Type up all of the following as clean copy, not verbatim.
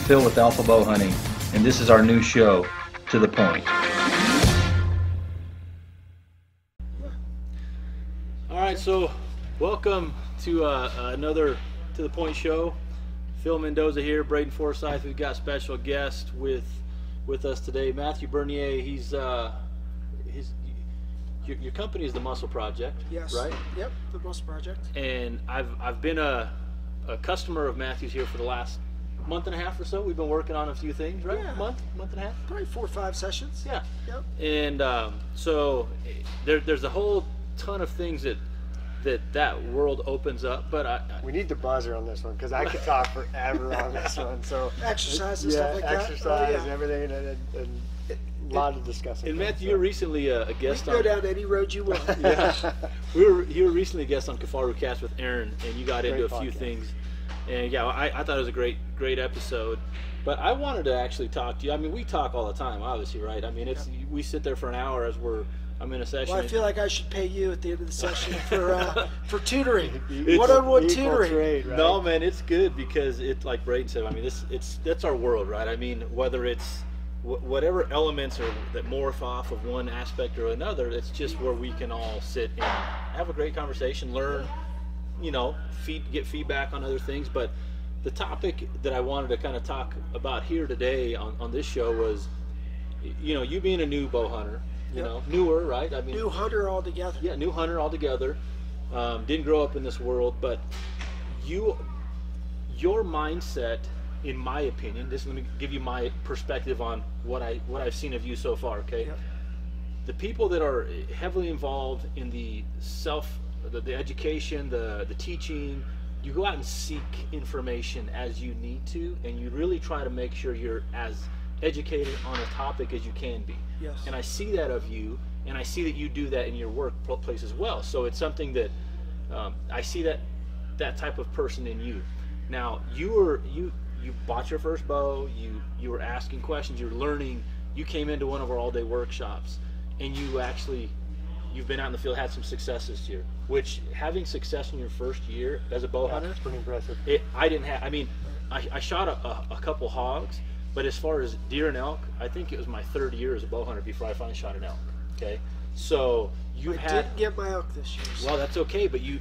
Phil with Alpha Bowhunting, and this is our new show, To The Point. All right, so welcome to another To The Point show. Phil Mendoza here, Braden Forsyth. We've got special guest with us today, Matthew Bernier. He's your company is the Muscle Project, yes, right? Yep, the Muscle Project. And I've been a customer of Matthew's here for the last month and a half or so. We've been working on a few things, right? Yeah. Month and a half? Probably 4 or 5 sessions. Yeah. Yep. And so there's a whole ton of things that world opens up, but we need the buzzer on this one because I could talk forever on this one. So exercise and stuff like that. Exercise Oh, yeah. and everything, and a lot of discussing. And Matthew, you were recently a guest you can go down any road you want. Yeah, you were recently a guest on Kafaru Cast with Aaron, and you got into a few things. And yeah, I thought it was a great episode. But I wanted to actually talk to you. I mean, we talk all the time, obviously, right? I mean, we sit there for an hour as I'm in a session. Well, I feel like I should pay you at the end of the session for tutoring, It's one-on-one tutoring. Trade, right? No, man, it's good because it's like Braden said. I mean, that's our world, right? I mean, whether it's whatever elements that morph off of one aspect or another, it's just where we can all sit and have a great conversation, learn, get feedback on other things. But the topic that I wanted to kind of talk about here today on this show was, you being a new bow hunter, newer, right? I mean, New hunter altogether. Yeah, new hunter altogether. Didn't grow up in this world, but your mindset, in my opinion, let me give you my perspective on what I've seen of you so far. Okay, Yep. The people that are heavily involved in the education, the teaching, you go out and seek information as you need to, and you really try to make sure you're as educated on a topic as you can be. Yes. And I see that of you, and I see that you do that in your workplace as well. So it's something that I see that type of person in you. Now you bought your first bow. You were asking questions. You're learning. You came into one of our all-day workshops, and you've been out in the field, had some successes here. Which, having success in your first year as a bow hunter, that's pretty impressive. I didn't have. I mean, I shot a couple hogs. But as far as deer and elk, I think it was my 3rd year as a bow hunter before I finally shot an elk. Okay, so I didn't get my elk this year. So. Well, that's okay. But you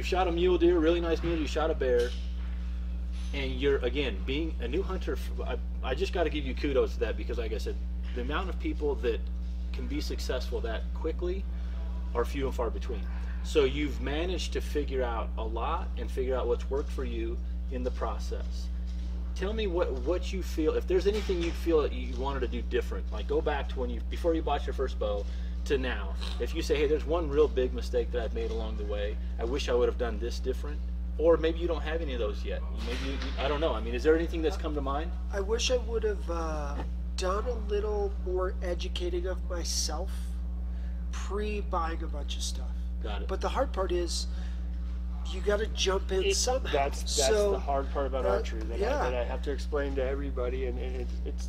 shot a mule deer, really nice mule deer. You shot a bear, and you're again being a new hunter. I just got to give you kudos to that because, like I said, the amount of people that can be successful that quickly are few and far between. So you've managed to figure out a lot and figure out what's worked for you in the process. Tell me what you feel, if there's anything you feel that you wanted to do different, like go back to before you bought your first bow to now. If you say, hey, there's one real big mistake that I've made along the way, I wish I would have done this different, or maybe you don't have any of those yet. Maybe I don't know. I mean, is there anything that's come to mind? I wish I would have done a little more educating of myself pre-buying a bunch of stuff. Got it. But the hard part is, you got to jump in somehow. That's the hard part about archery that I have to explain to everybody, and it's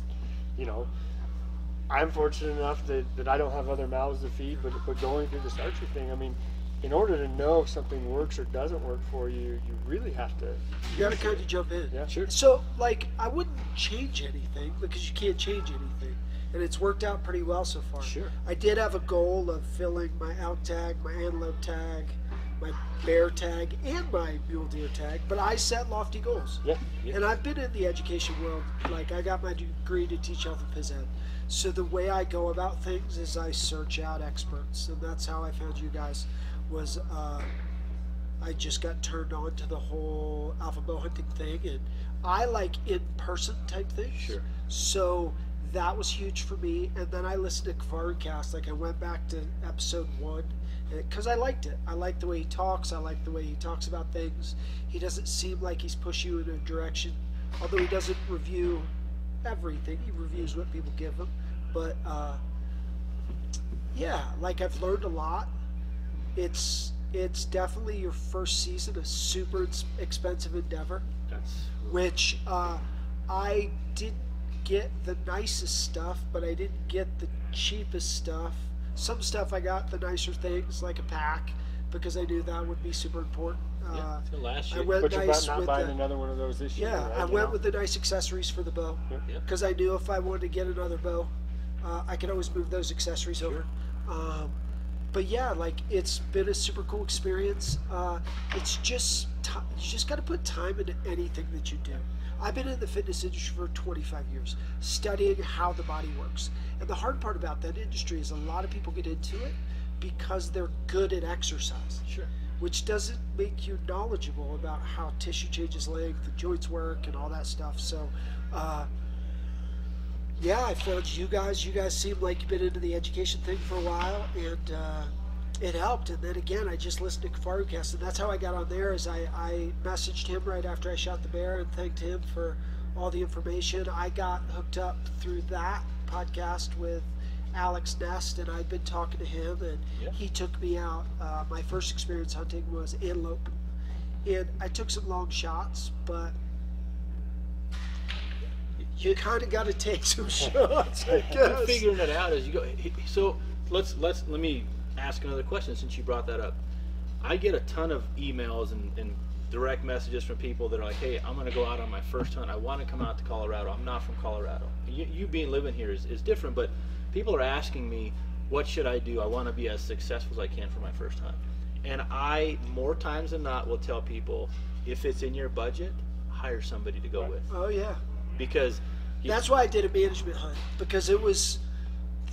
I'm fortunate enough that I don't have other mouths to feed, but going through this archery thing, I mean, in order to know if something works or doesn't work for you, you really have to. You got to kind of jump in. Yeah, sure. So, I wouldn't change anything because you can't change anything, and it's worked out pretty well so far. Sure. I did have a goal of filling my elk tag, my antelope tag, my bear tag, and my mule deer tag, but I set lofty goals. Yeah. And I've been in the education world. Like, I got my degree to teach health and phys ed. So the way I go about things is I search out experts, and that's how I found you guys. Was I just got turned on to the whole Alpha Bowhunting thing, and I like in-person type things. Sure. So that was huge for me. And then I listened to Kafaru Cast. Like, I went back to episode 1 because I liked it. I like the way he talks. I like the way he talks about things. He doesn't seem like he's pushing you in a direction, although he doesn't review everything. He reviews what people give him. But yeah, like, I've learned a lot. It's definitely your first season, a super expensive endeavor. Which I didn't get the nicest stuff, but I didn't get the cheapest stuff. Some stuff I got the nicer things, like a pack, because I knew that would be super important. Yeah, it's gonna last I you. went But you're nice not with buying the, another one of those this year. yeah, right? I You went know? with the nice accessories for the bow Yeah. because I knew if I wanted to get another bow, I could always move those accessories over. But yeah, like it's been a super cool experience. It's just you just got to put time into anything that you do. I've been in the fitness industry for 25 years, studying how the body works. And the hard part about that industry is a lot of people get into it because they're good at exercise. Sure. Which doesn't make you knowledgeable about how tissue changes length, the joints work, and all that stuff. So, yeah, I found you guys. You guys seem like you've been into the education thing for a while, and it helped. And then again, I just listened to KafaruCast, and that's how I got on there. Is I messaged him right after I shot the bear and thanked him for all the information. I got hooked up through that podcast with Alex Nest, and I'd been talking to him, and he took me out. My first experience hunting was antelope, and I took some long shots, but you kind of got to take some shots. I You're guess. figuring it out as you go. So let me ask another question since you brought that up. I get a ton of emails and direct messages from people that are like, hey, I'm going to go out on my first hunt. I want to come out to Colorado. I'm not from Colorado. You being living here is different, but people are asking me, what should I do? I want to be as successful as I can for my first hunt. And I, more times than not, will tell people, if it's in your budget, hire somebody to go with. Oh yeah. Because That's why I did a management hunt, because it was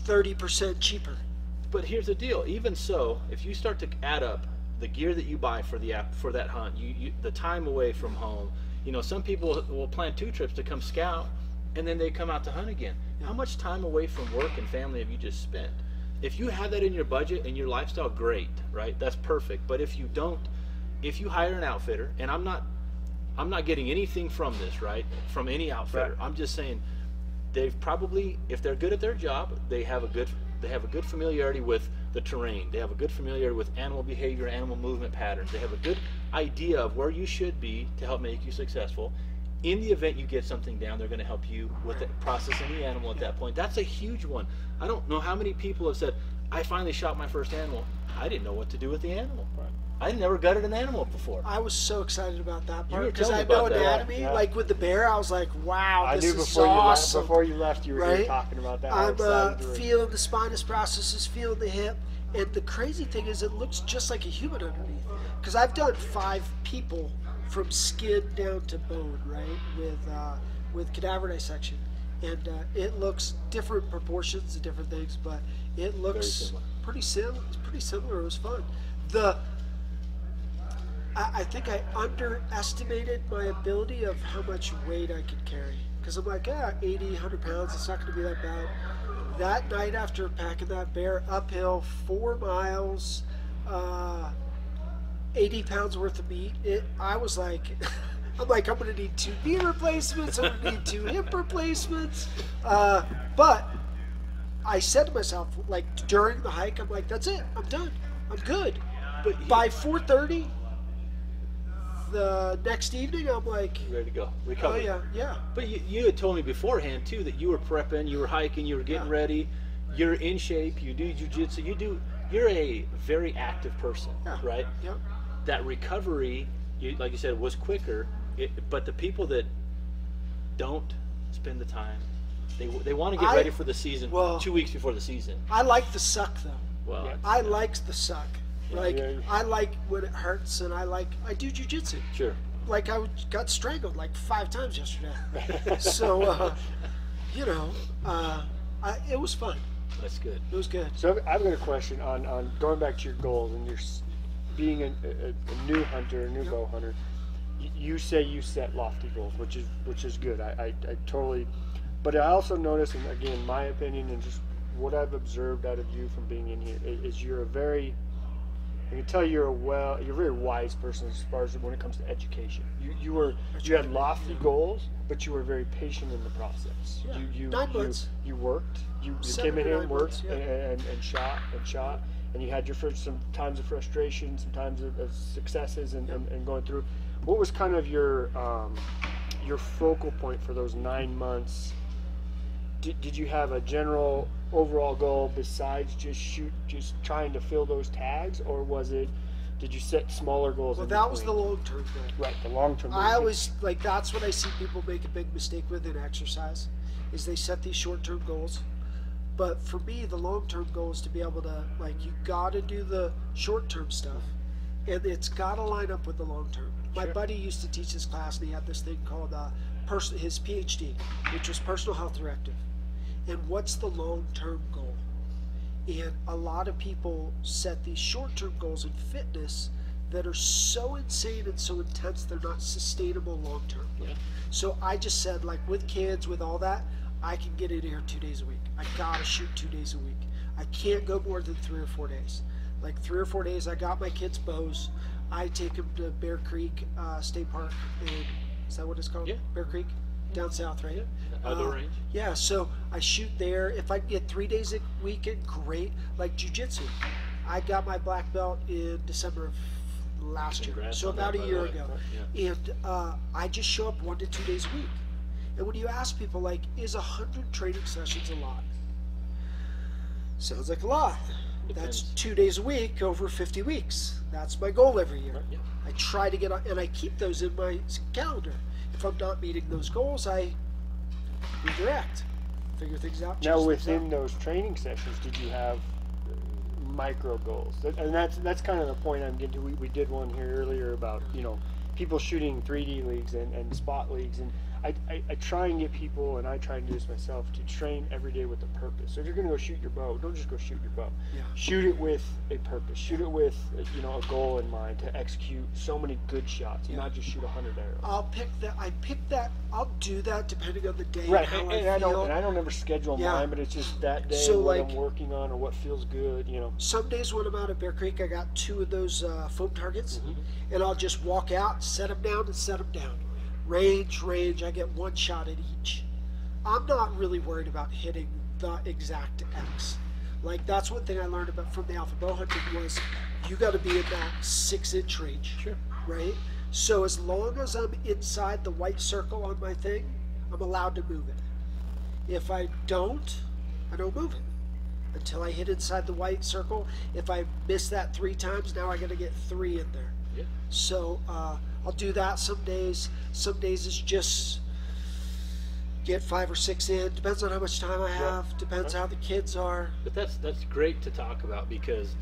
30% cheaper. But here's the deal. Even so, if you start to add up the gear that you buy for that hunt, the time away from home, some people will plan 2 trips to come scout, and then they come out to hunt again. How much time away from work and family have you just spent? If you have that in your budget and your lifestyle, great, right? That's perfect. But if you don't, if you hire an outfitter, and I'm not getting anything from this, right? From any outfitter. Right. I'm just saying they've probably, if they're good at their job, they have a good familiarity with the terrain. They have a good familiarity with animal behavior, animal movement patterns. They have a good idea of where you should be to help make you successful. In the event you get something down, they're going to help you with processing the animal at that point. That's a huge one. I don't know how many people have said, I finally shot my first animal. I didn't know what to do with the animal. Right. I never gutted an animal before. I was so excited about that You part were because telling I me know about that. anatomy. Yeah. Like with the bear, I was like, wow, I this knew is before awesome. before you left, you were Right? talking about that. how I'm excited you were. feeling the spinous processes, feeling the hip, and the crazy thing is, it looks just like a human underneath. Because I've done 5 people from skin down to bone, right, with cadaver dissection, and it looks different proportions and different things, but it looks similar. pretty similar. It was fun. I think I underestimated my ability of how much weight I could carry. Because I'm like, 80, 100 pounds, it's not going to be that bad. That night after packing that bear uphill 4 miles, 80 pounds worth of meat, I was like, I'm going to need 2 knee replacements, I'm going to need 2 hip replacements. But I said to myself, like during the hike, I'm like, that's it, I'm done, I'm good. But by 4:30, the next evening, I'm like, Ready to go. oh Recover. yeah. But you had told me beforehand too that you were prepping, you were hiking, you were getting Yeah. ready, you're in shape, you do jujitsu, you're a very active person, Yeah. right? Yep. That recovery, like you said, was quicker. But the people that don't spend the time, they want to get ready for the season 2 weeks before the season. I like the suck though. Well, Yeah. I like the suck. Like Yeah. I like when it hurts, and I do jujitsu. sure. Like I got strangled like 5 times yesterday. So, it was fun. That's good. It was good. So I've got a question on going back to your goals and being a new hunter, a new bow hunter. You say you set lofty goals, which is good. I totally, but I also notice, and again, my opinion and just what I've observed out of you from being in here is you're a very, I can tell you're a very wise person as far as when it comes to education. You had lofty goals, but you were very patient in the process. Yeah. You 9 months. You worked. You 7 came in to here 9 and worked months, yeah. and shot, and you had some times of frustration, some times of successes, and going through. What was kind of your focal point for those 9 months? Did you have a general overall goal besides just trying to fill those tags, or was it Did you set smaller goals? Well, in that was the between? long-term goal. Right, the long-term. I always, like, that's what I see people make a big mistake with in exercise, is they set these short-term goals. But for me, the long-term goal is to be able to, like, you got to do the short-term stuff, and it's got to line up with the long-term. My buddy used to teach this class, and he had this thing called his PhD, which was personal health directive. And what's the long-term goal? And a lot of people set these short-term goals in fitness that are so insane and so intense they're not sustainable long-term. Yeah. So I just said, like, with kids, with all that, I can get in here 2 days a week. I gotta shoot 2 days a week. I can't go more than 3 or 4 days. Like 3 or 4 days, I got my kids' bows. I take them to Bear Creek State Park. Is that what it's called? Yeah. Bear Creek? Down south, right? Outdoor range. Yeah, so I shoot there. If I can get 3 days a weekend, great. Like jiu-jitsu. I got my black belt in December of last year, Congrats so on about that, a by year the way. ago. Yeah. And I just show up 1 to 2 days a week. And when you ask people, like, is 100 training sessions a lot? Sounds like a lot. That's Depends. 2 days a week over 50 weeks. That's my goal every year. Right, yeah. I try to get on, and I keep those in my calendar. If I'm not meeting those goals, I redirect, figure things out. Now, change things within out. those training sessions, did you have micro goals? And that's kind of the point I'm getting to. We did one here earlier about, you know, people shooting 3D leagues and spot leagues, and I try and get people, and I try and do this myself, to train every day with a purpose. So if you're going to go shoot your bow, don't just go shoot your bow. Yeah. Shoot it with a purpose. Shoot it with, you know, a goal in mind to execute so many good shots, and not just shoot 100 arrows. I'll pick that. I'll do that depending on the day Right, and how and I I feel. don't ever schedule Yeah. mine, but it's just that day So, what like, I'm working on or what feels good, you know. Some days when I'm out at Bear Creek, I got 2 of those foam targets, Mm-hmm. and I'll just walk out, set them down, and set them down. Range. I get 1 shot at each. I'm not really worried about hitting the exact X. Like, that's one thing I learned about from the Alpha Bowhunting was you got to be in that 6-inch range. Sure. Right? So as long as I'm inside the white circle on my thing, I'm allowed to move it. If I don't move it until I hit inside the white circle. If I miss that 3 times, now I got to get 3 in there. Yeah. So I'll do that some days. Some days it's just get 5 or 6 in. Depends on how much time I have. Depends how the kids are. But that's great to talk about, because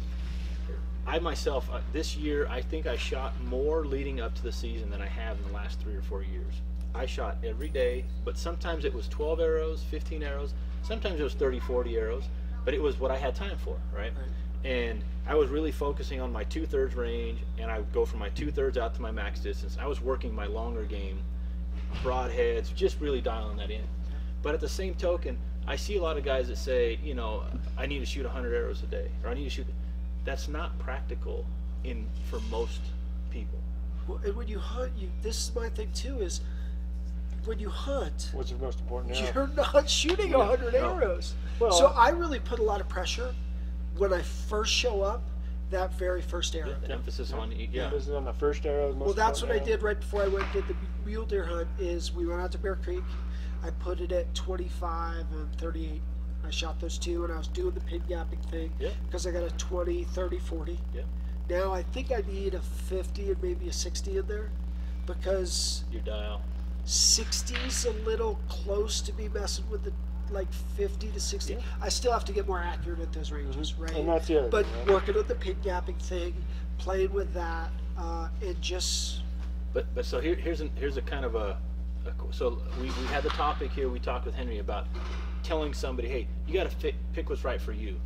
I myself, this year, I think I shot more leading up to the season than I have in the last 3 or 4 years. I shot every day, but sometimes it was 12 arrows, 15 arrows. Sometimes it was 30, 40 arrows, but it was what I had time for, right? And I was really focusing on my 2/3 range, and I would go from my 2/3 out to my max distance. I was working my longer game, broadheads, just really dialing that in. But at the same token, I see a lot of guys that say, you know, I need to shoot 100 arrows a day, or I need to shoot. That's not practical for most people. Well, and when you hunt, this is my thing too, is when you hunt, What's the most important now? you're not shooting 100 No. arrows. Well- So I really put a lot of pressure when I first show up, that very first arrow. The emphasis on, yeah. This is on the first arrow. Well, that's what I did right before I went and did the mule deer hunt. Is we went out to Bear Creek. I put it at 25 and 38. I shot those 2, and I was doing the pin gapping thing Yeah. because I got a 20, 30, 40. Yeah. Now I think I need a 50 and maybe a 60 in there, because Your dial. 60's a little close to be messing with the like 50 to 60. Yeah. I still have to get more accurate at those ranges, right? And that's the other But thing, right? working on the pin gapping thing, playing with that, and just But so here's a kind of so we had the topic here. We talked with Henry about telling somebody, hey, you got to pick what's right for you.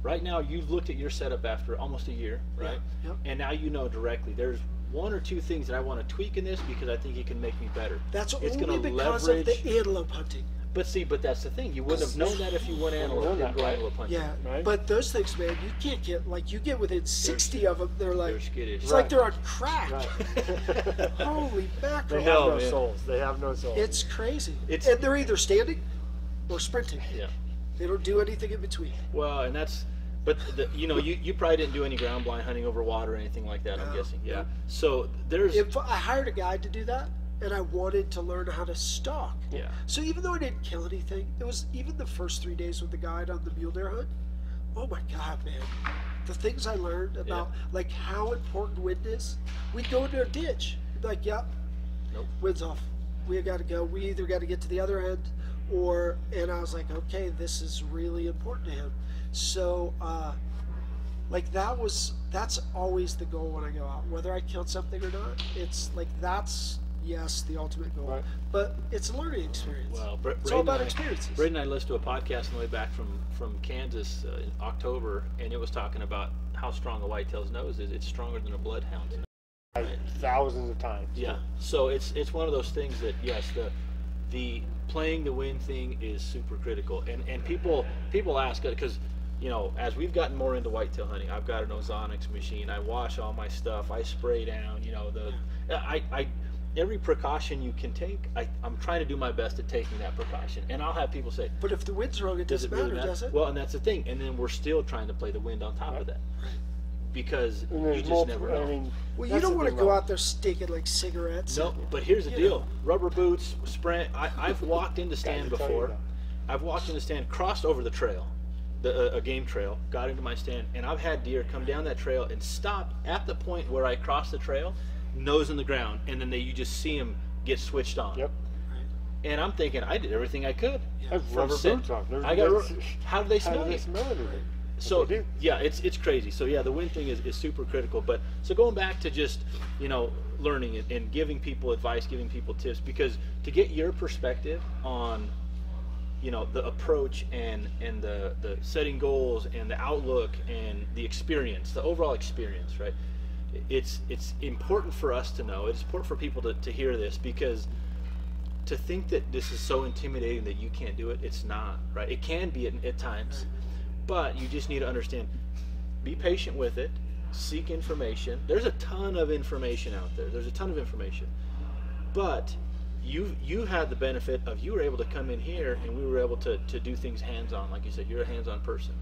Right now, you've looked at your setup after almost a year, right? Yep. And now you know directly there's 1 or 2 things that I want to tweak in this because I think it can make me better. that's It's only gonna because leverage. of the antelope hunting. But that's the thing. You wouldn't have known that if you went antelope known and that, go right? antelope hunting. Yeah, Right. but those things, man, you can't get, like, you get within 60 of them, they're like, They're skittish. it's Right. like they're on crack. Right. Holy mackerel. They have No, no man. souls. They have no souls. It's crazy. It's- And they're either standing or sprinting. Yeah. They don't do anything in between. Well, and that's, but you probably didn't do any ground blind hunting over water or anything like that. I'm No, guessing. Yeah. no. So there's. If I hired a guide to do that, and I wanted to learn how to stalk. Yeah. So even though I didn't kill anything, it was even the first 3 days with the guide on the mule deer hunt, oh my God, man. The things I learned about like how important wind is. We'd go into a ditch. We'd be like, yep, Nope. wind's off. We got to go. We either got to get to the other end and I was like, okay, this is really important to him. So, like that's always the goal when I go out. Whether I killed something or not, it's like that's the ultimate goal. Right. But it's a learning experience. Well, It's all about experiences. Braden and I listened to a podcast on the way back from Kansas in October, and it was talking about how strong a whitetail's nose is. It's stronger than a bloodhound's. Thousands of times. Yeah. So it's one of those things that yes, the playing the wind thing is super critical, and people ask because as we've gotten more into whitetail hunting, I've got an ozonics machine. I wash all my stuff. I spray down. I every precaution you can take. I'm trying to do my best at taking that precaution, and I'll have people say, But if the wind's wrong, it doesn't really matter, does it? Well, and that's the thing. And then we're still trying to play the wind on top of that. Right. Because And you there's just multiple. never know. I mean, Well, you that's don't the want to thing go about- out there stinking like cigarettes. No, and- but here's the you deal: know. rubber boots, spray. I've walked into stand Gotta tell you before. that. I've walked into stand, crossed over the trail, a game trail, got into my stand, and I've had deer come down that trail and stop at the point where I crossed the trail, nose in the ground, and then you just see them get switched on. Yep. And I'm thinking, I did everything I could. I have From rubber sit- boots on. There's- I got. there's- How do they How smell do they you? smell anything? So What they do. yeah, it's crazy. So yeah, the wind thing is super critical. But so going back to just learning and giving people advice, giving people tips, because to get your perspective on the approach and the setting goals and the outlook and the experience, the overall experience, right? It's important for us to know. It's important for people to hear this, because to think that this is so intimidating that you can't do it, it's not, right? It can be at times, but you just need to understand, be patient with it, seek information. There's a ton of information out there. But you had the benefit of you were able to come in here and we were able to do things hands-on. Like you said, you're a hands-on person.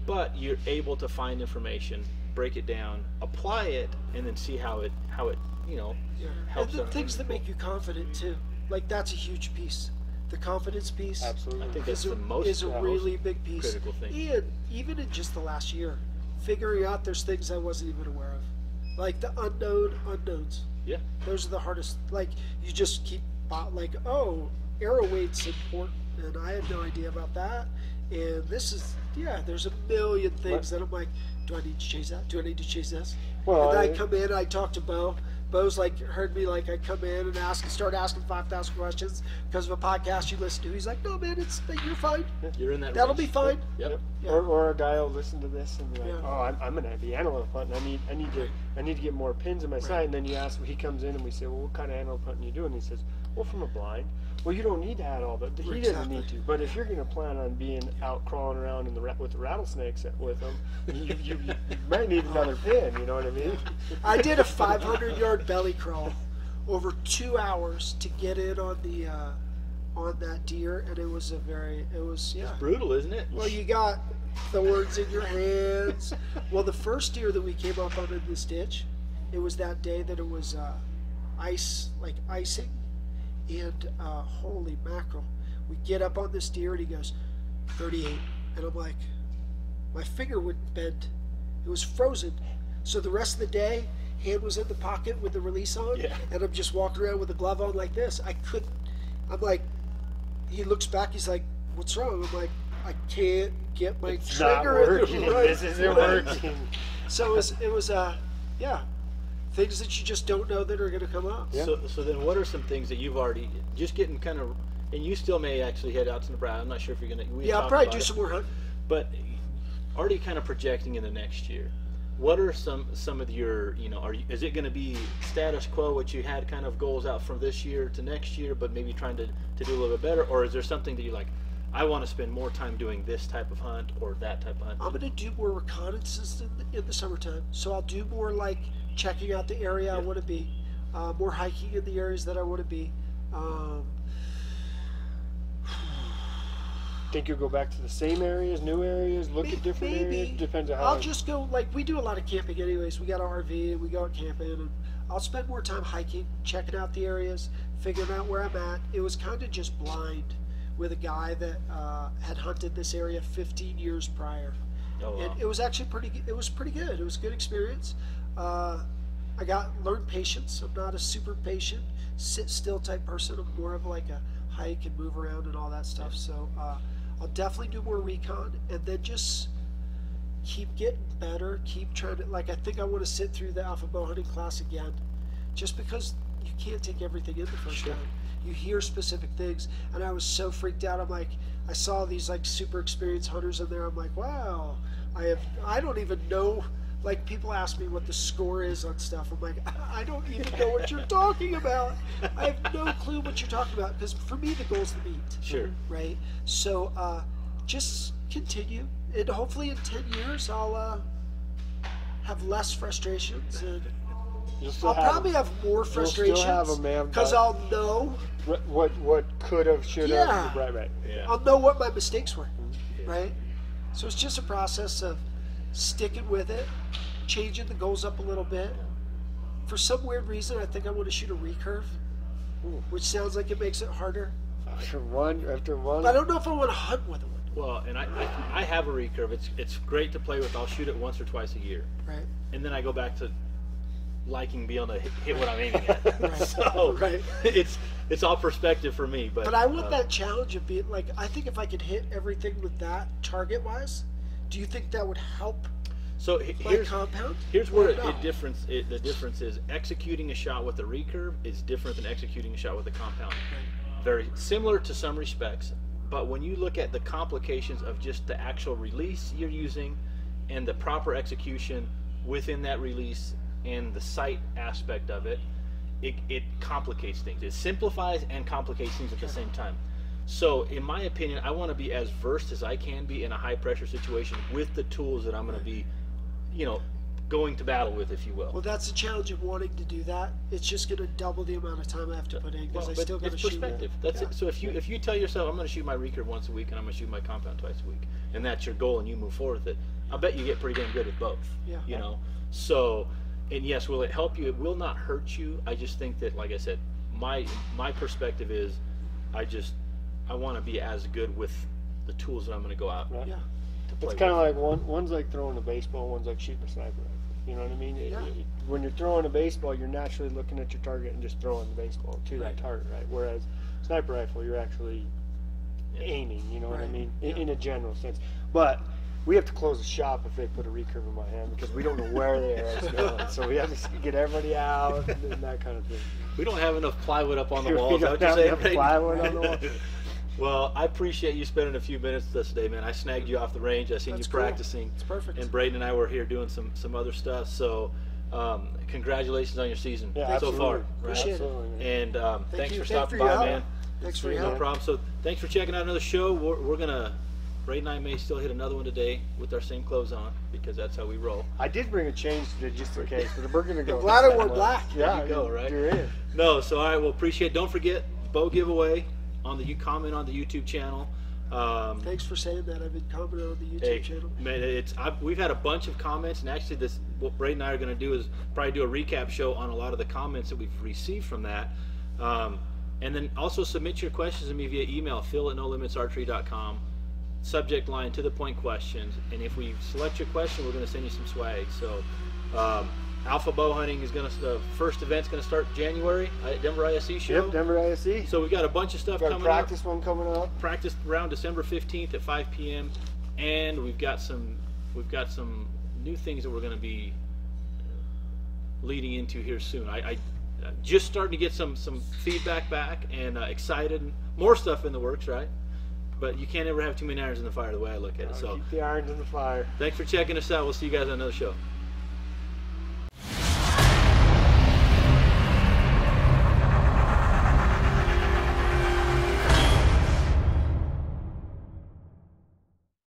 But you're able to find information, break it down, apply it, and then see how it And helps the other things that people. make you confident too. Like that's a huge piece. The confidence piece Absolutely. I think that's is the most a really big piece. critical thing. And even in just the last year, figuring out there's things I wasn't even aware of. Like the unknown unknowns. Yeah. Those are the hardest. Like you just keep like, oh, arrow weight's important, and I had no idea about that. And this is there's a million things that I'm like, do I need to change that? Do I need to change this? Well, and then I come in, I talk to Bo. Bo's like heard me, like I come in and start asking 5,000 questions because of a podcast you listen to. He's like, no man, you're fine. You're in that That'll range. be fine. Yep. Yeah. Or a guy will listen to this and be like, Yeah. oh, I'm gonna be antelope hunting. I need to get more pins in my sight. And then you ask, he comes in and we say, well, what kind of antelope hunting you doing? He says, well, from a blind. Well, you don't need to add all that. He doesn't Exactly. need to. But if you're gonna plan on being out crawling around with the rattlesnakes with them, you might need another pin. You know what I mean? I did a 500-yard belly crawl over 2 hours to get in on the on that deer, and it was Brutal, isn't it? Well, you got thorns in your hands. Well, the first deer that we came up on in this ditch, it was that day that it was icing, and holy mackerel. We get up on this deer, and he goes, 38. And I'm like, my finger wouldn't bend. It was frozen. So the rest of the day, hand was in the pocket with the release on, and I'm just walking around with the glove on like this. I'm like, he looks back, he's like, what's wrong? I'm like, I can't get my It's not trigger working. in the right This isn't place." working. So it was things that you just don't know that are going to come up. Yeah. So then what are some things that you've already just getting kind of, and you still may actually head out to Nebraska. I'm not sure if you're going to. I'll probably do some more hunting. But already kind of projecting in the next year. What are some of your, is it going to be status quo, what you had kind of goals out from this year to next year, but maybe trying to do a little bit better? Or is there something that you're like, I want to spend more time doing this type of hunt or that type of hunt? I'm going to do more reconnaissance in the summertime. So I'll do more like checking out the area I want to be, more hiking in the areas that I want to be. Think you'll go back to the same areas, new areas, look at different areas? Depends on how. I'll just go, like, we do a lot of camping anyways. We got an RV and we go out camping, and I'll spend more time hiking, checking out the areas, figuring out where I'm at. It was kind of just blind with a guy that had hunted this area 15 years prior. Oh, wow. And it was actually pretty good. It was pretty good. It was a good experience. I learned patience. I'm not a super patient, sit still type person. I'm more of like a hike and move around and all that stuff. So I'll definitely do more recon, and then just keep getting better. Keep trying to, like, I think I want to sit through the Alpha Bowhunting class again, just because you can't take everything in the first time. You hear specific things, and I was so freaked out. I'm like, I saw these like super experienced hunters in there. I'm like, wow, I don't even know. Like, people ask me what the score is on stuff. I'm like, I don't even know what you're talking about. I have no clue what you're talking about, because for me the goal's the meat. Sure. Right. So just continue, and hopefully in 10 years I'll have less frustrations, and I'll probably have more frustrations because I'll know what could have, should have. Yeah. Right. Yeah. I'll know what my mistakes were. Right. So it's just a process of sticking with it, changing the goals up a little bit. For some weird reason, I think I want to shoot a recurve, which sounds like it makes it harder. After one. But I don't know if I want to hunt with one. Well, and I have a recurve. It's great to play with. I'll shoot it once or twice a year. Right. And then I go back to liking being able to hit what I'm aiming at. Right. So Right. it's all perspective for me. But I want that challenge of being like, I think if I could hit everything with that target wise, do you think that would help so my compound? Here's where No. the difference is executing a shot with a recurve is different than executing a shot with a compound. Very similar to some respects, but when you look at the complications of just the actual release you're using and the proper execution within that release and the sight aspect of it, it complicates things. It simplifies and complicates things at the same time. So in my opinion, I want to be as versed as I can be in a high pressure situation with the tools that I'm going to be, going to battle with, if you will. Well, that's the challenge of wanting to do that. It's just going to double the amount of time I have to put in, because I still got to shoot. Perspective. That's it. So if you tell yourself, I'm going to shoot my recurve once a week and I'm going to shoot my compound twice a week, and that's your goal, and you move forward with it, I bet you get pretty damn good at both. Yeah. So, and yes, will it help you? It will not hurt you. I just think that, like I said, my perspective is, I want to be as good with the tools that I'm going to go out. Right. Yeah. To play It's kind of with. like one's like throwing a baseball, one's like shooting a sniper rifle. You know what I mean? Yeah. When you're throwing a baseball, you're naturally looking at your target and just throwing the baseball to Right. that target, right? Whereas sniper rifle, you're actually aiming. You know what I Right. mean? Yeah. In a general sense. But we have to close the shop if they put a recurve in my hand, because we don't know where they are going. So we have to get everybody out and that kind of thing. We don't have enough plywood up on the We wall. Is that don't what you're have saying, enough Brayden? plywood on the wall. Well, I appreciate you spending a few minutes with us today, man. I snagged you off the range. I seen That's you cool. practicing. It's perfect. And Brayden and I were here doing some other stuff. So, congratulations on your season Yeah, so far. absolutely. Right? Appreciate it. Absolutely, man. And thanks for Thanks stopping for your by, help. man. Thanks for your No help. problem. So, thanks for checking out another show. We're gonna, Brayden and I may still hit another one today with our same clothes on, because that's how we roll. I did bring a change today just in case, but we're gonna go. I'm glad I with wore that. black. Yeah, There you go, right? You're in. No, so all right. Well, appreciate it. Don't forget bow giveaway on the comment on the YouTube channel. Thanks for saying that. I've been commenting on the YouTube Hey, channel. man, we've had a bunch of comments, and actually, what Brayden and I are going to do is probably do a recap show on a lot of the comments that we've received from that, and then also submit your questions to me via email, phil@nolimitsarchery.com. Subject line, to the point questions, and if we select your question, we're going to send you some swag. So, Alpha Bowhunting is going to, the first event's going to start January at Denver ISE show. Yep, Denver ISE. So we've got a bunch of stuff Got a coming practice up. one coming up. Practice around December 15th at 5 p.m. and we've got some new things that we're going to be leading into here soon. I just starting to get some feedback back, and excited. More stuff in the works, right? But you can't ever have too many irons in the fire, the way I look at it. So Keep the irons in the fire. thanks for checking us out. We'll see you guys on another show.